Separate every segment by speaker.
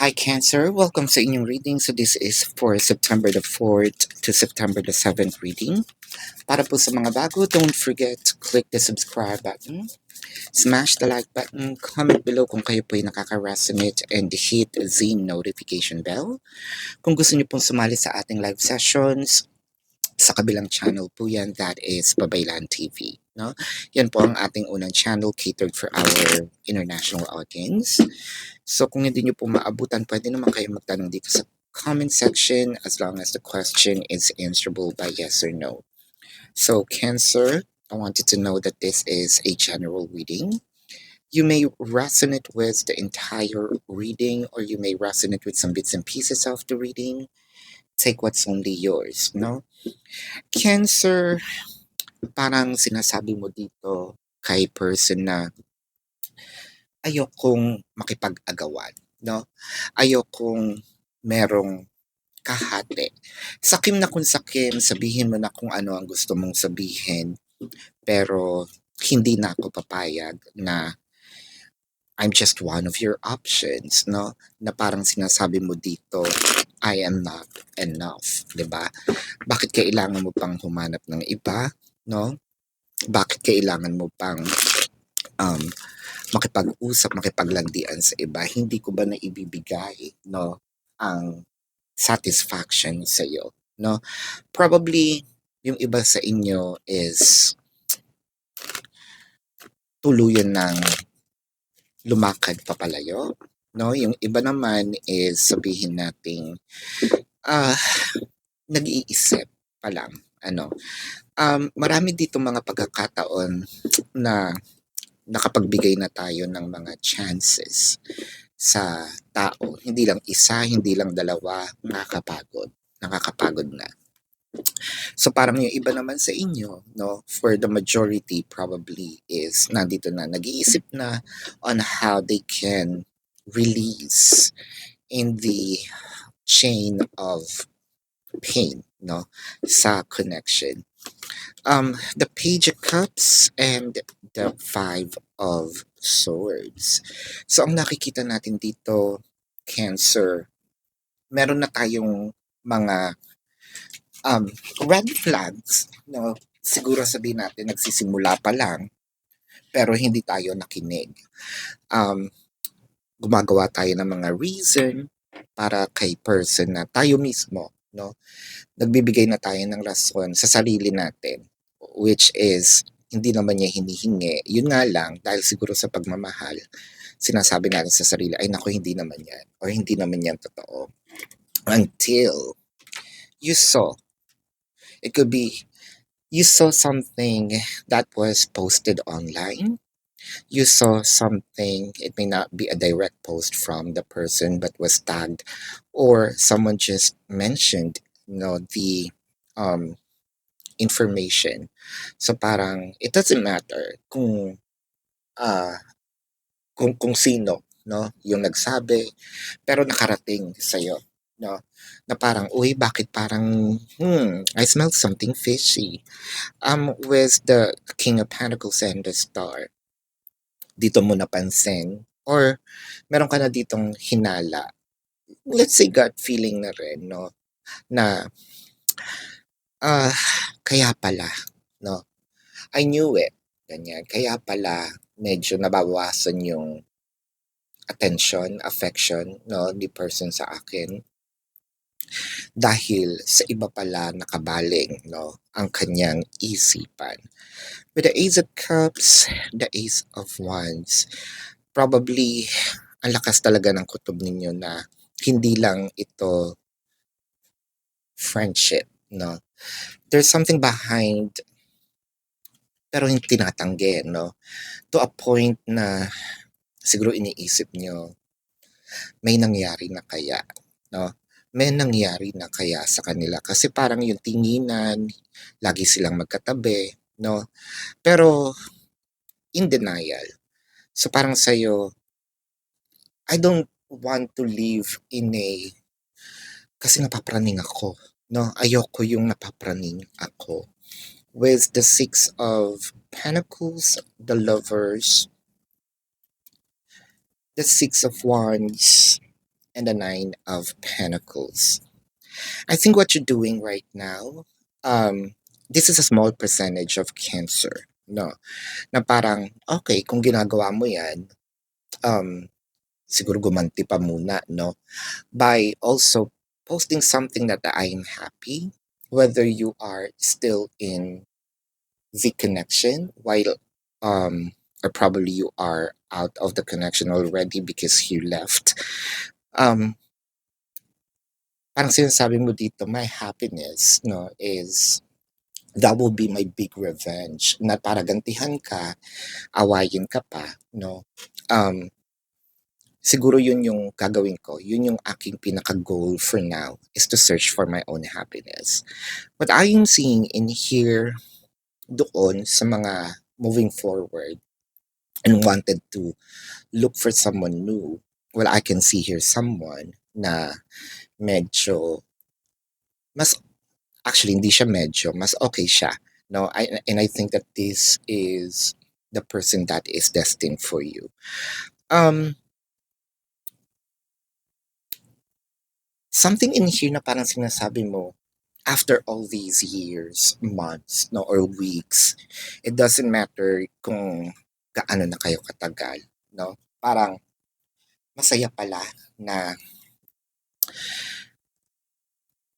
Speaker 1: Hi Cancer, welcome sa inyong reading. So this is for September the 4th to September the 7th reading. Para po sa mga bago, don't forget to click the subscribe button, smash the like button, comment below kung kayo po ay nakaka-resonate, and hit the notification bell. Kung gusto niyo pong sumali sa ating live sessions, sa kabilang channel po yan, that is Babaylan TV. No? Yan po ang ating unang channel catered for our international audience. So kung hindi nyo po maabutan, pwede naman kayo magtanong dito sa comment section as long as the question is answerable by yes or no. So Cancer, I wanted to know that this is a general reading. You may resonate with the entire reading or you may resonate with some bits and pieces of the reading. Take what's only yours, no? Cancer, parang sinasabi mo dito kay person na ayokong makipag-agawan, no? Ayokong merong kahati. Sakim na kung sakim, sabihin mo na kung ano ang gusto mong sabihin, pero hindi na ako papayag na I'm just one of your options, no? Na parang sinasabi mo dito, I am not enough, 'di ba? Bakit kailangan mo pang humanap ng iba, no? Bakit kailangan mo pang um, makipag-usap, makipaglandian sa iba? Hindi ko ba naibibigay, no, ang satisfaction sa iyo, no? Probably yung iba sa inyo is tuluyan ng lumakad papalayo, no? Yung iba naman is sabihin nating ah nag-iisip pa lang, ano. Marami dito mga pagkakataon na nakapagbigay na tayo ng mga chances sa tao. Hindi lang isa, hindi lang dalawa, nakakapagod na. So parang yung iba naman sa inyo, no, for the majority probably is nandito na, nag-iisip na on how they can release in the chain of pain, no, sa connection. The Page of Cups and the Five of Swords. So ang nakikita natin dito, Cancer, meron na tayong mga um, red flags, no? Siguro sabihin natin nagsisimula pa lang, pero hindi tayo nakinig. Gumagawa tayo ng mga reason para kay person na tayo mismo, no? Nagbibigay na tayo ng rason sa sarili natin, which is hindi naman niya hinihingi. Yun nga lang, dahil siguro sa pagmamahal, sinasabi natin sa sarili, ay naku, hindi naman yan, or hindi naman yan totoo. Until you saw, it could be you saw something that was posted online. You saw something, it may not be a direct post from the person but was tagged, or someone just mentioned, the information. So parang it doesn't matter uh, kung sino, no, yung nagsabi, pero nakarating sa iyo, no, na parang uy, bakit parang I smell something fishy. With the King of Pentacles and the Star, dito mo napansin or meron ka na ditong hinala, let's say gut feeling na rin, no, na ah kaya pala, no, I knew it, ganyan, kaya pala medyo nababawasan yung attention, affection, no, ni person sa akin dahil sa iba pala nakabaling, no, ang kanyang isipan. With the Ace of Cups, the Ace of Wands, probably ang lakas talaga ng kutob ninyo na hindi lang ito friendship, no? There's something behind pero hindi tinatanggi, no? To a point na siguro iniisip nyo, may nangyari na kaya, no? May nangyari na kaya sa kanila kasi parang yung tinginan, lagi silang magkatabi, no? Pero in denial. So parang sa'yo, I don't want to live in a kasi napapraning ako, no? Ayoko yung napapraning ako. With the Six of Pentacles, the Lovers, the Six of Wands, and the Nine of Pentacles. I think what you're doing right now, this is a small percentage of Cancer, no? Na parang, okay, kung ginagawa mo yan, um, siguro gumanti pa muna, no? By also posting something that I am happy, whether you are still in the connection while or probably you are out of the connection already because you left. Parang sinasabi mo dito, my happiness, no, is that will be my big revenge. Na para gantihan ka, awayin ka pa, no? Siguro yun yung gagawin ko. Yun yung aking pinaka-goal for now is to search for my own happiness. But I am seeing in here doon sa mga moving forward and wanted to look for someone new. Well, I can see here someone na medyo mas actually hindi siya medyo, mas okay siya. No, and I think that this is the person that is destined for you. Something in here na parang sinasabi mo, after all these years, months, no, or weeks, it doesn't matter kung gaano na kayo katagal, no? Parang masaya pala na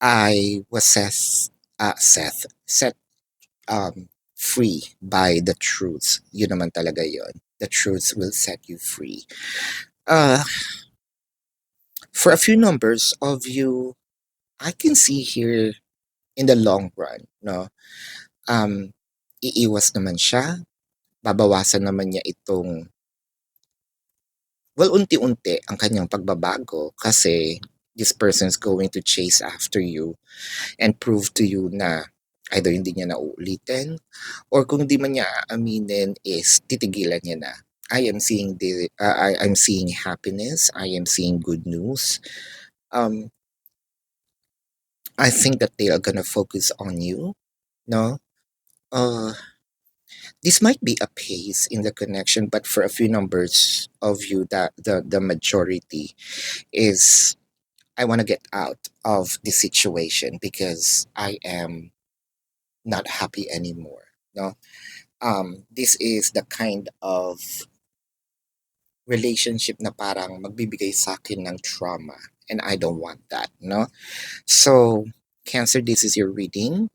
Speaker 1: I was set free by the truth. Yun naman talaga yun. The truth will set you free. For a few numbers of you, I can see here in the long run, no? Iiwas naman siya, babawasan naman niya itong, well, unti-unti ang kanyang pagbabago kasi this person's going to chase after you and prove to you na either hindi niya na uulitin or kung di man niya aaminin is titigilan niya na. I'm seeing happiness. I am seeing good news. I think that they are gonna focus on you. No, this might be a pace in the connection, but for a few numbers of you, that the majority is I want to get out of the situation because I am not happy anymore. No, this is the kind of relationship na parang magbibigay sa akin ng trauma and I don't want that, no? So, Cancer, this is your reading.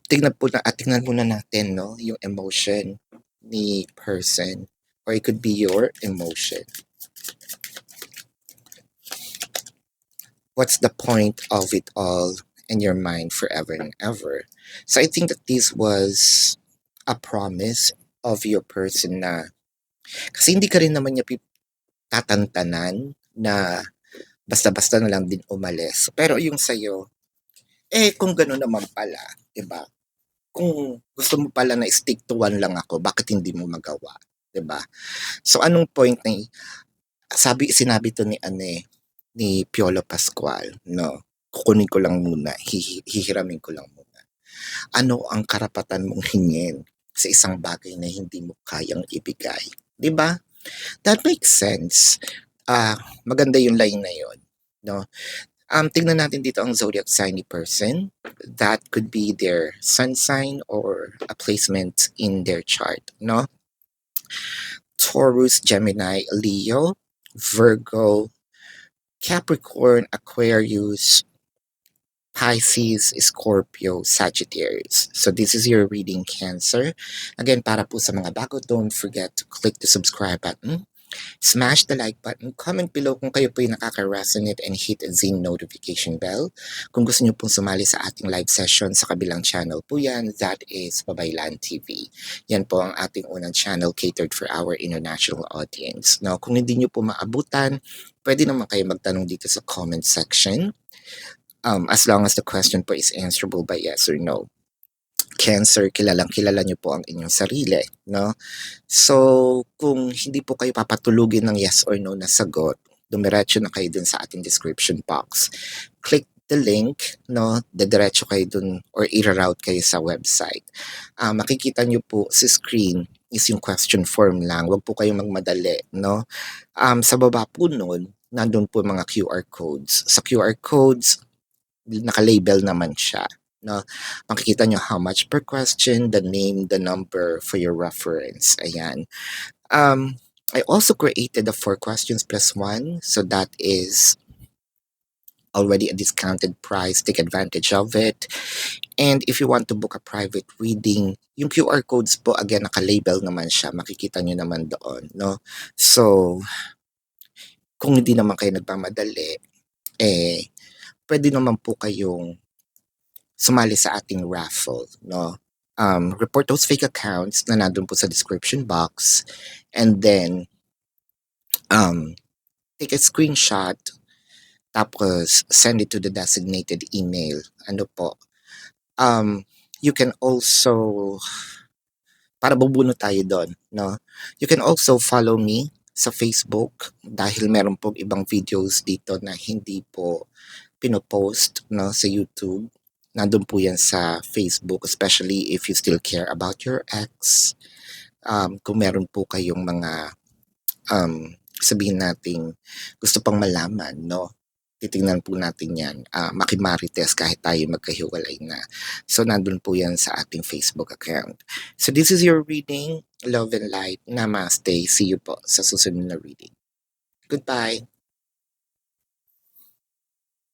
Speaker 1: Tingnan muna natin, no, yung emotion ni person or it could be your emotion. What's the point of it all in your mind forever and ever? So I think that this was a promise of your person na kasi hindi ka rin naman niya tatantanan na basta-basta na lang din umalis. Pero yung sa'yo, kung gano'n naman pala, 'di ba? Kung gusto mo pala na stick to one lang ako, bakit hindi mo magawa, 'di ba? So anong point na sinabi to ni ni Piolo Pascual, no? Kukunin ko lang muna, hihiramin ko lang muna. Ano ang karapatan mong hingin sa isang bagay na hindi mo kayang ibigay, 'di ba? That makes sense. Maganda yung line na yun, no? Tingnan natin dito ang zodiac sign ni person. That could be their sun sign or a placement in their chart, no? Taurus, Gemini, Leo, Virgo, Capricorn, Aquarius, Pisces, Scorpio, Sagittarius. So this is your reading, Cancer. Again, para po sa mga bago, don't forget to click the subscribe button. Smash the like button, comment below kung kayo po yung nakaka-resonate and hit the notification bell. Kung gusto niyo pong sumali sa ating live session sa kabilang channel po yan, that is Babaylan TV. Yan po ang ating unang channel catered for our international audience. Now, kung hindi niyo po maabutan, pwede naman kayo magtanong dito sa comment section. As long as the question po is answerable by yes or no. Cancer, kilala niyo po ang inyong sarili, no? So, kung hindi po kayo papatulugin ng yes or no na sagot, dumiretso na kayo dun sa ating description box. Click the link, no? Diretso kayo dun or i-route kayo sa website. Makikita niyo po sa screen is yung question form lang. Huwag po kayong magmadali, no? Sa baba po nun, nandun po yung mga QR codes. Sa QR codes, naka-label naman siya. No? Makikita nyo how much per question, the name, the number for your reference. Ayan. I also created a 4 questions plus 1. So that is already a discounted price. Take advantage of it. And if you want to book a private reading, yung QR codes po, again, naka-label naman siya. Makikita nyo naman doon. No? So, kung hindi naman kayo nagmamadali, pwede naman po kayong sumali sa ating raffle, no? Report those fake accounts na nandun po sa description box, and then take a screenshot, tapos send it to the designated email. Ano po? You can also, para bubuno tayo doon, no? You can also follow me sa Facebook dahil meron po ibang videos dito na hindi po pinopost, no, sa YouTube. Nandun po yan sa Facebook, especially if you still care about your ex. Kung meron po kayong mga sabihin nating gusto pang malaman, no? Titingnan po natin yan. Makimarites kahit tayo magkahiwalay na. So, nandun po yan sa ating Facebook account. So, this is your reading. Love and light. Namaste. See you po sa susunod na reading. Goodbye.